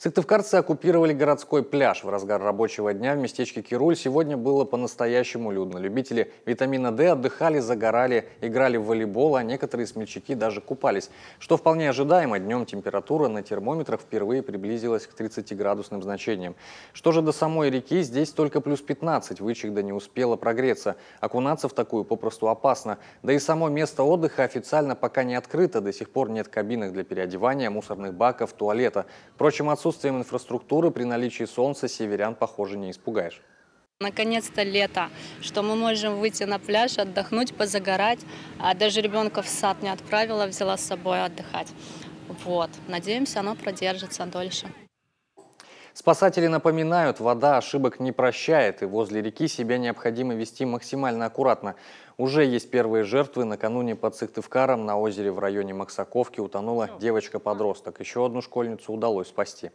Сыктывкарцы оккупировали городской пляж. В разгар рабочего дня в местечке Кируль сегодня было по-настоящему людно. Любители витамина D отдыхали, загорали, играли в волейбол, а некоторые смельчаки даже купались. Что вполне ожидаемо, днем температура на термометрах впервые приблизилась к 30-градусным значениям. Что же до самой реки, здесь только плюс 15, Вычегда не успела прогреться. Окунаться в такую попросту опасно. Да и само место отдыха официально пока не открыто, до сих пор нет кабинок для переодевания, мусорных баков, туалета. Впрочем, отсутствием инфраструктуры при наличии солнца северян, похоже, не испугаешь. Наконец-то лето, что мы можем выйти на пляж, отдохнуть, позагорать. А даже ребенка в сад не отправила, взяла с собой отдыхать. Вот. Надеемся, оно продержится дольше. Спасатели напоминают, вода ошибок не прощает, и возле реки себя необходимо вести максимально аккуратно. Уже есть первые жертвы. Накануне под Сыктывкаром на озере в районе Максаковки утонула девочка-подросток. Еще одну школьницу удалось спасти.